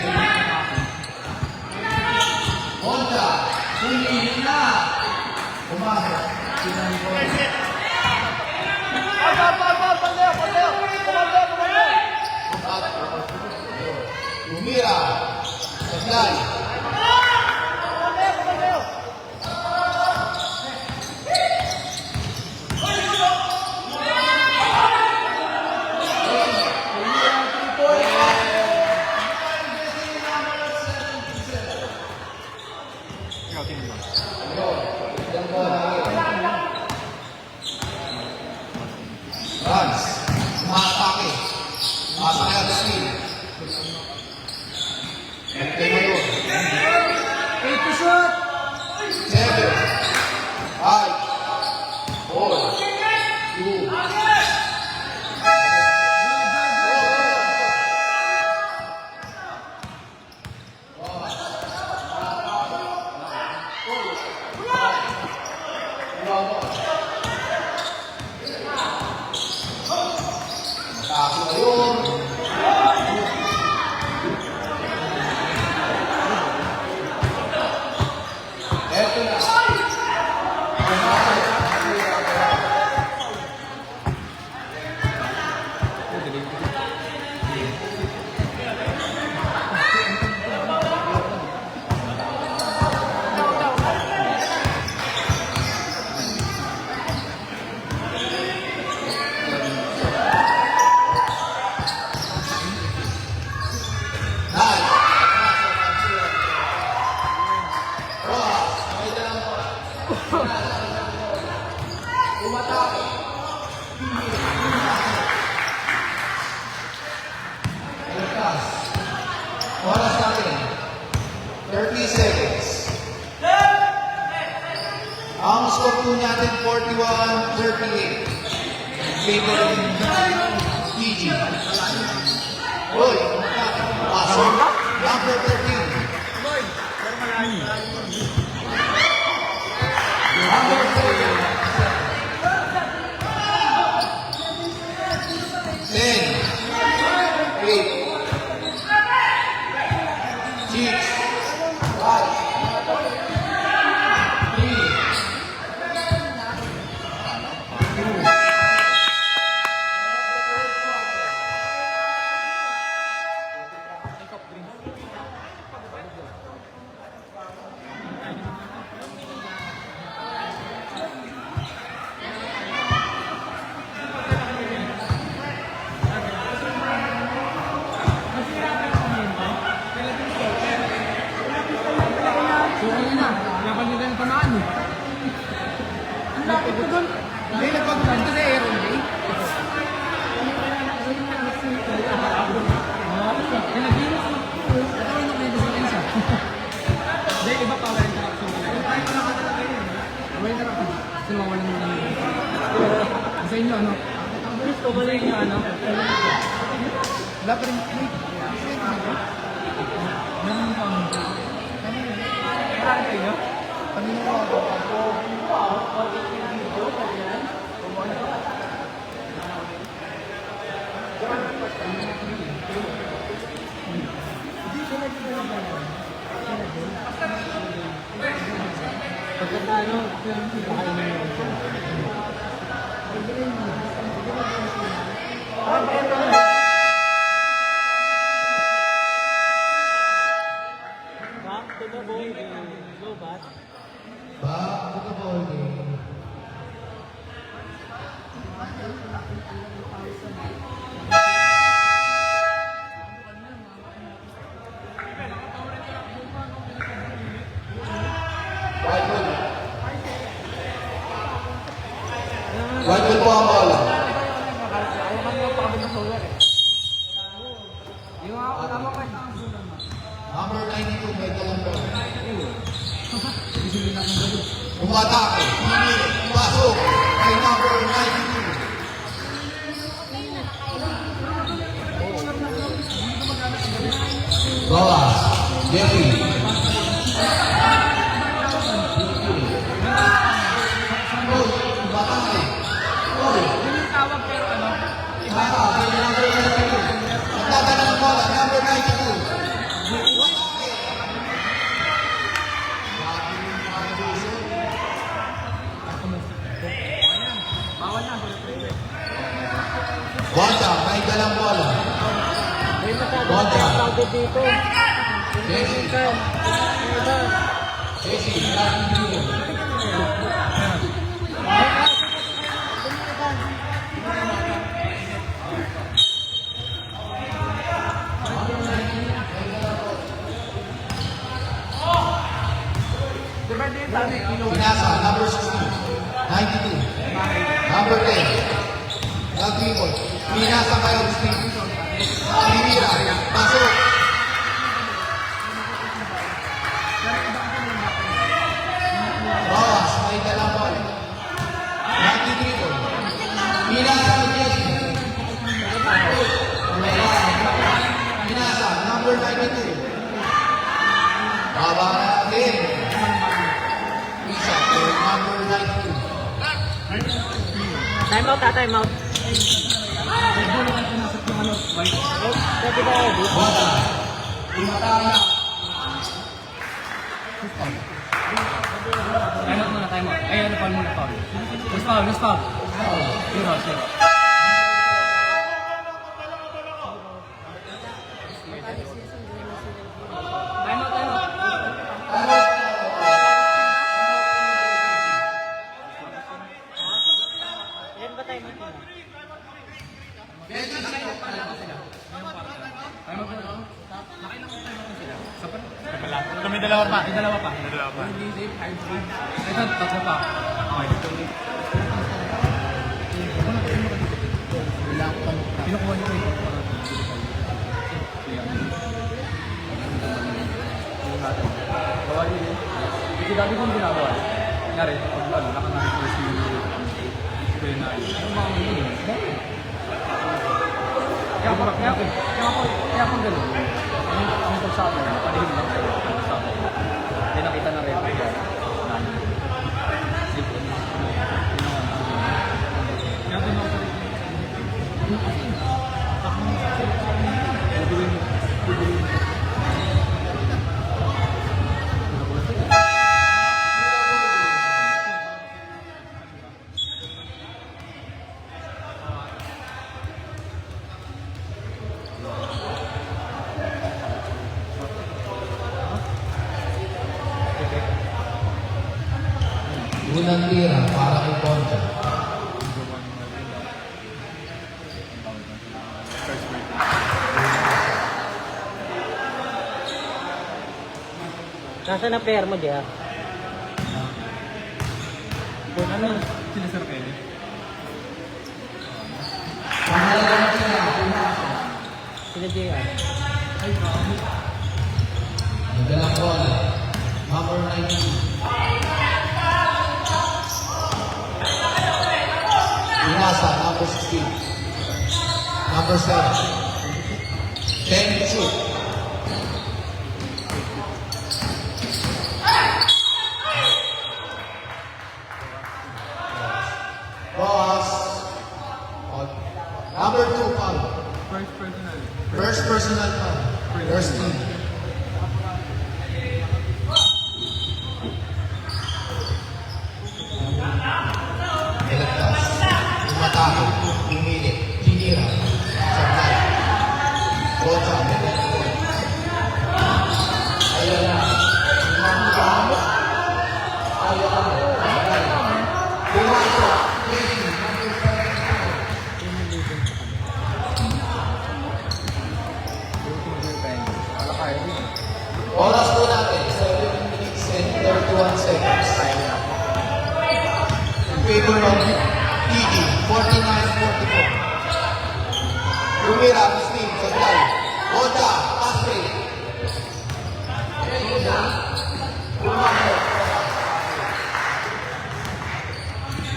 Bonja, humihin na. Pumasok. Lumira. Sablay. Ikaw, tingin mo. Franz. Umatake. Masaya ang skill. Ente mo yun. 7. 5. 4. 2. Matake na yun. Eto na. Oras natin. 30 seconds. Ang score po natin 41-38. Favor PG. Boy, pasok. Number 13. Number 10, 8, 6, 5, 3, So, ano na? Laban nila ng panaan eh. Ang lapit ko doon. Hindi, nagpagpunan kasi Aaron Day. Kaya nag-iwas ako. Ito yung nakwento sa isa. Hindi, iba pa. Walang interaction. Walang interaction. Kasi mawalan mo lang yun. Sa inyo, ano? Gusto mo lang yung ano? Wala pa rin. Meron pa ako. Parang kayo? Kanina ko ako. Pagkata ano, pakainin mo. Back to the ball game. Go back. back to the ball game. White ball po ang bola. Yung ako, tama ko. Number 92, may dalang bola. Umatake. Pasok. Kay number 92. Bolas. Jeffy. Gol. Umatake. Gol. Yung tawag pero ano? Bata. Kay number 92. Nagdadala ng bola. Number 92. Bawal na. Bonta. May dalang bola. May masyadong Bonta. crowded dito. Jesse. Jesse. Pinasa, number 16, 92, number 10, Nagrimon, pinasa kay Agustin, Rivera, pasok. Bawas, may dalang bola. Nagrimon, pinasa kay Jesse. Pinasa, number 92. Baba natin. Isa, number 92. Time out, time out. Pwede ba ako? Bota. Imatama. Time out muna, time out. Ay, ano, foul muna, foul. Last foul, last foul. Yun, sige. Time out, time out. Yan ba time out? Time out muna. Sapat. Kami dalawa pa. May dalawa pa. May dalawa pa. Ito, tatlo pa. Pinukuha niyo ito. Bawali din. Kasi dati kong ginagawa. Nangyari, pag ano, nakanari si Kuya na. Ano mga yun? Kaya kung gano'n, ang pagsabi na, panihim lang sa'yo, pagsabi. Hindi nakita na rin. Unang tira para kay Poncho. Nasaan na pair mo, Jaya? Ano? Sila Sir Kelly? Pangalawang tira. Sila Jaya. Nagdalang bola. Number 19. Inasa, number 16. Number 7. 10 to shoot. Boss. Number 2 foul. First personal. First personal foul. First team. Nilagtas. Umatake. Umilit. Tinira. Sablay. Kota. Ayaw na. Ayaw na. Pumasok. Oras po natin, 7 minutes and 31 seconds. In favor of TD, 49-44. Lumira, Muslim, Sablay. Oda, Asri.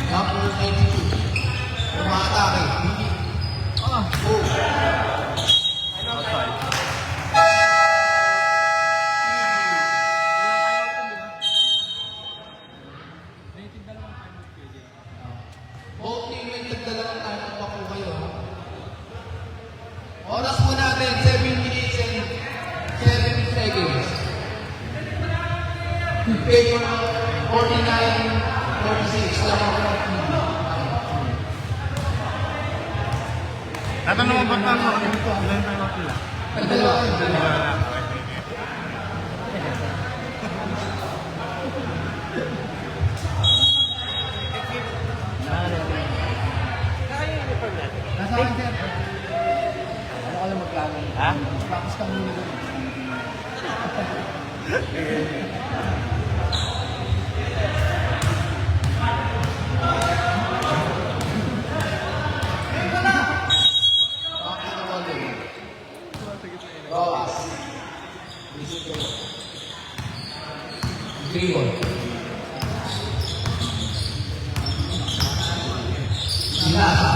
Number 92. Umatake. Oh. Both team may nagdalawang time pa po kayo. Oras po natin, 7 minutes and 7 seconds. In favor of 49-46. Lamang po ang team. Tatanong mo ba ito? Ilan tayo sila? Nagdalawa kayo. Nasa akin, sir. Ano ka lang magplano? Ha? Practice ka muna doon. Bakit na wala yun? Rojas. 3-1. Sinasa.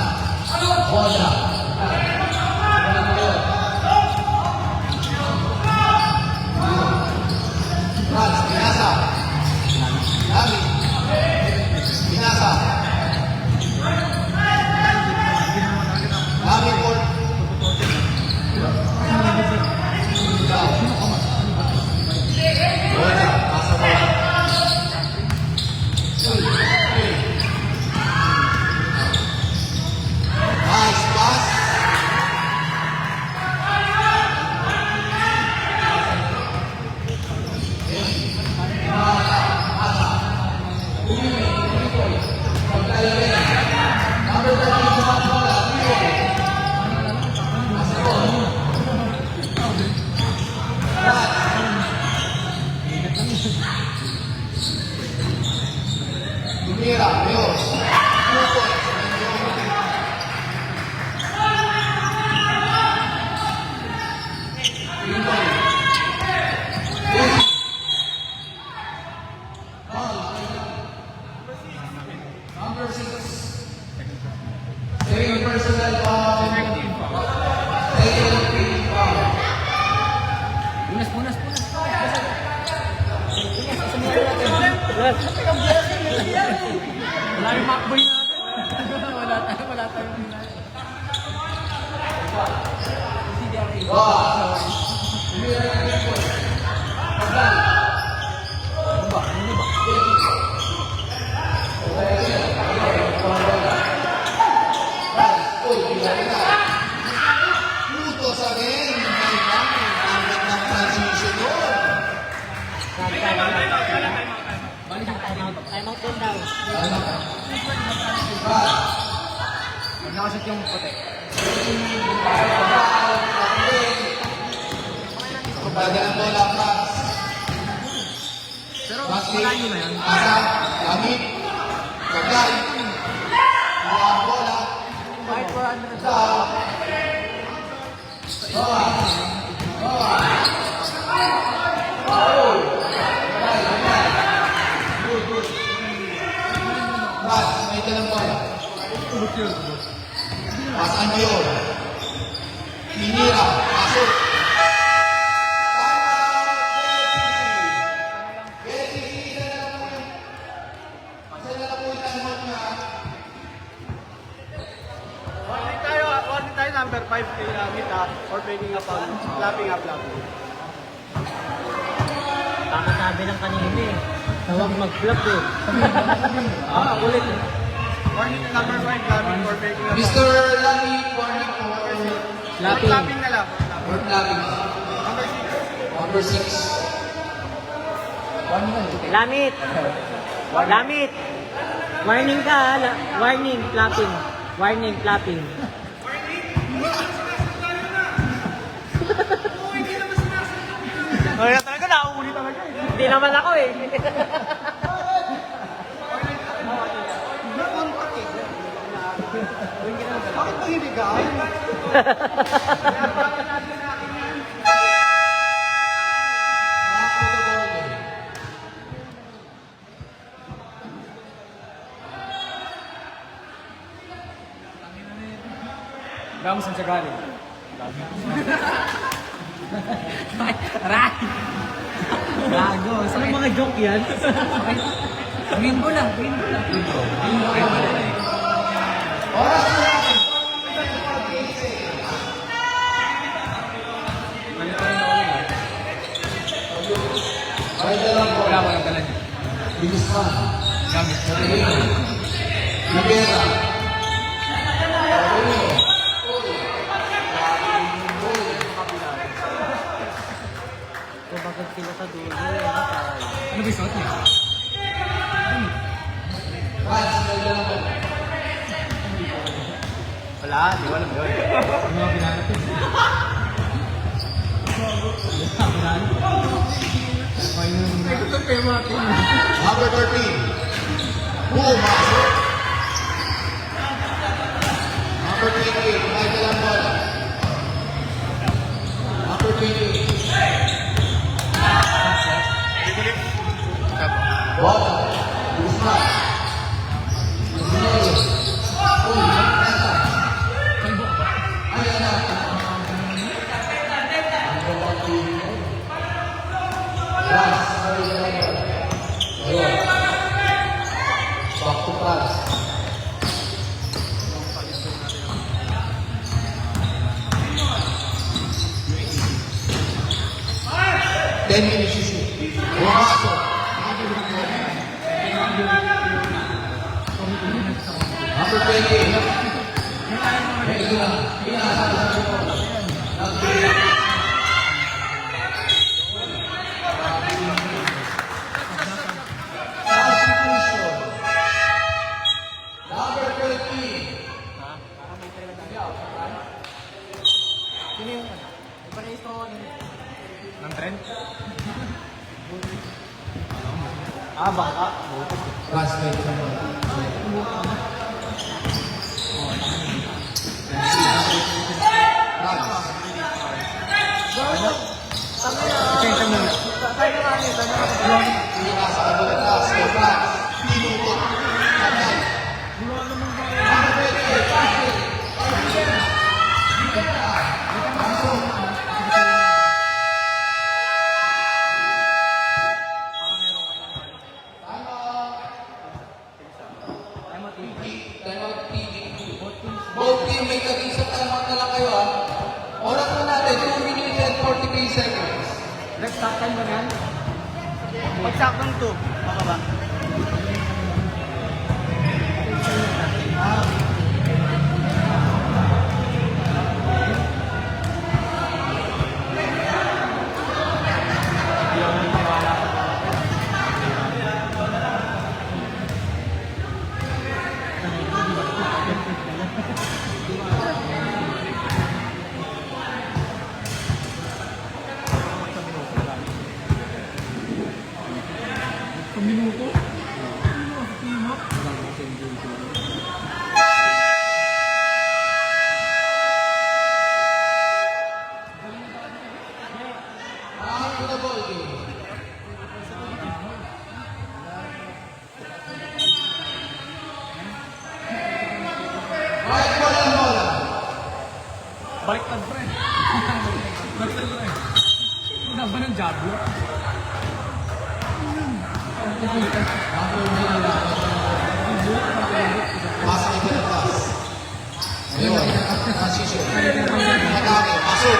Bosa. Rats, Sinasa. Dami. Sinasa. Dami po. Bosa. Pasa bola. Nice pass. Lumira, Leos. 2 points. Number 6. Second personal foul. yan. Wala yung MacBoy natin. Wala tayong Luto sa game. Ang gandang transition doon. Time out din daw. nakashoot yung puti. Kumbaga ng bola, pass. Pero Basket, malayo na yan. pasa, gamit, kagay, kuha ang bola, Kahit 400 foul. Pass, may dalang bola. Pasan mo yun. Pinira, pasok. Warning tayo number 5 kay Mita or making a foul. Lapping up. Baka sabi ng kanina eh. Tawag mag-flop eh. Ulit. Warning number 5, lapping or making a foul. Mr. Lamy, warning for Lapping. Lapping na lang. Word lapping. Number 6. Lamit! Lamit! Warning ka ha. Warning, flapping. Warning, flapping. Kaya talaga nauuli talaga. Hindi naman ako eh. Bakit mo hinigaan? Ramos ang sagali. Aray! Gago. Ano mga joke yan? Green ko lang. Wala mo yung dala niya. Bilisman. Gamit. Rivera. Kung bakit sila sa dulo eh. Ano ba yung suot niya? Vance, may dalang bola. Wala, di ko alam yun. Yung mga pinanap yun. Number 13. Pumasok. Number 28. May dalang bola. Number 28. Bola. Bilisman. Ayan na. Pass. Ayun. Back to pass. Ten minutes to shoot. Pumasok. Number 20. Ito na. Substitution. Number 20. Ng trend? Bangka. Translate naman. Attention mo. Pinasa ka doon na sa France. Pinutot. Patay. Number 20. Pasok. Tama. teammate nag-isip tayo na lang kayo ah. Oras na natin, 2 minutes and 43 seconds. Next stop time ba yan? Pag saktong 2, baka ba? Minuto? Back to the ball game. Right ball and bola. Baliktad, friend. Baliktad, friend. Ano ba ng Diablo? Pasa ito na pass. Ayun, transition. Atake, pasok.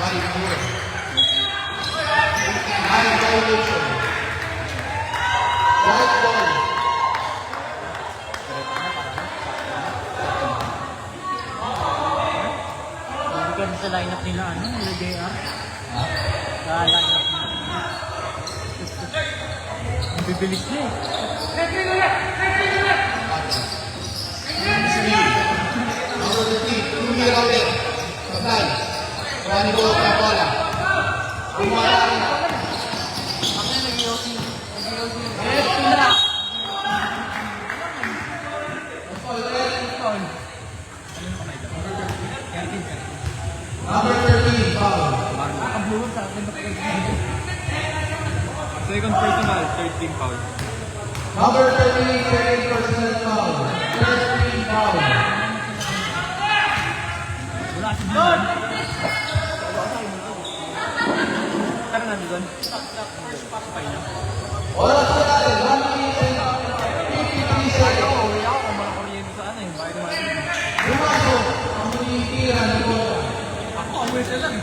Bali, forward. High violation. White ball. Hindi ka sa lineup nila, ano? Nila JR? Sa lineup nila. Ang bibilis niya eh. Number 13, Tumi Raulet. Supply. Kuhanin ko ang bola. Kumala rin. Number 13, foul. Second personal, 13 foul. Number 13, second personal foul. 13 foul. Ano na doon? Oras na natin, 1 minute and 53 seconds. Uwi ako kung mga kuryente sa ano eh. Bakit naman? Pumasok ang tumitira ni bola. Ako, aware ka lang.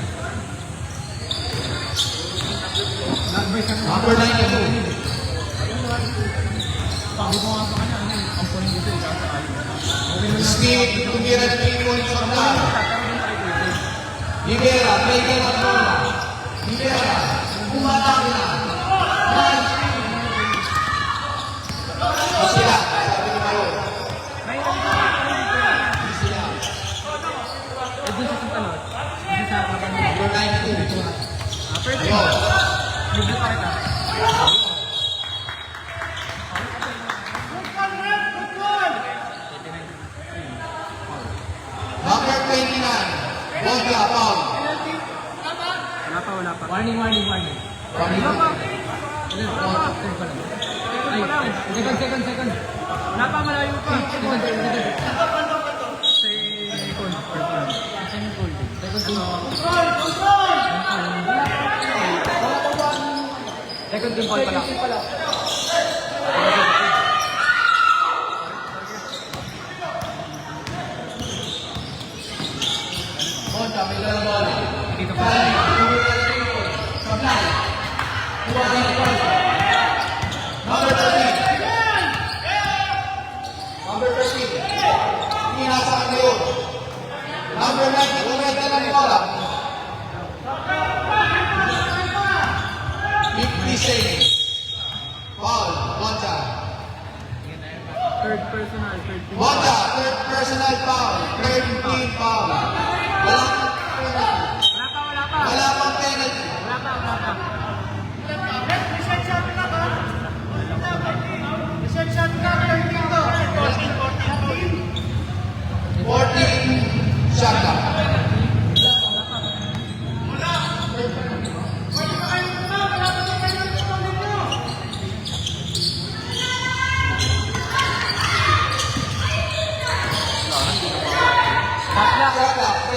Number 92. Steve, tumira na 3 points from now. Rivera, play ka ng bola. Rivera, bumatak na. Sila, sabi ni Mayo. Sila. Number 92. Ayun. Number 29. Bogla, foul. Warning. Second. Wala pa, malayo pa. Second team call pala. Monta, may lang bola. Dito pa. Supply. Number 13. Number 13. Inasa ang ngayon. Number 90. Umeda ng bola. 50 seconds. Foul. Monta. Third personal, 13. Monta. Third personal foul. 13 foul. Wala pang penalty. Wala pa. 14 shot clock. Shot clock.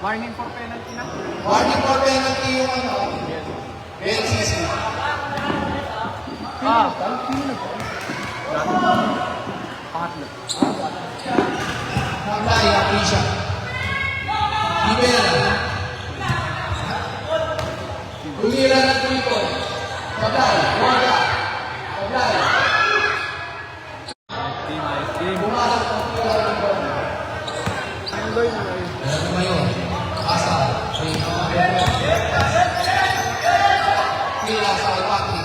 Warning for penalty na. Warning for penalty yung ano. BLCC. Pangatlo. Maglay, Aprisha. Ibera. Tumira ng Twitter. Maglay, Wala. Maglay. Pumasok ng tira ng Twitter. Alam mo yun. Asa. Tira sa Alpati.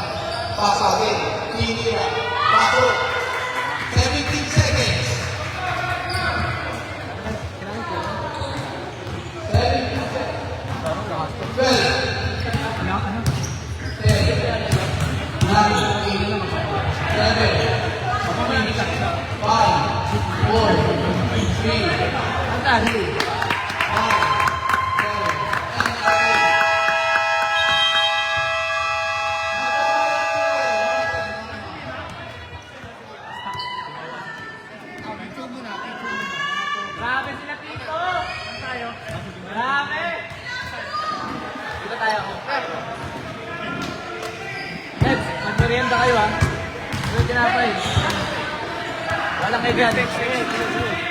Pasabi. Tinira. Pasok. 17 seconds. 17 seconds. 12. Grabe sila Tito! Saan tayo? Grabe! Dito tayo. Neds, magmerienda kayo ha. Ano tinapay? Walang kaibigan.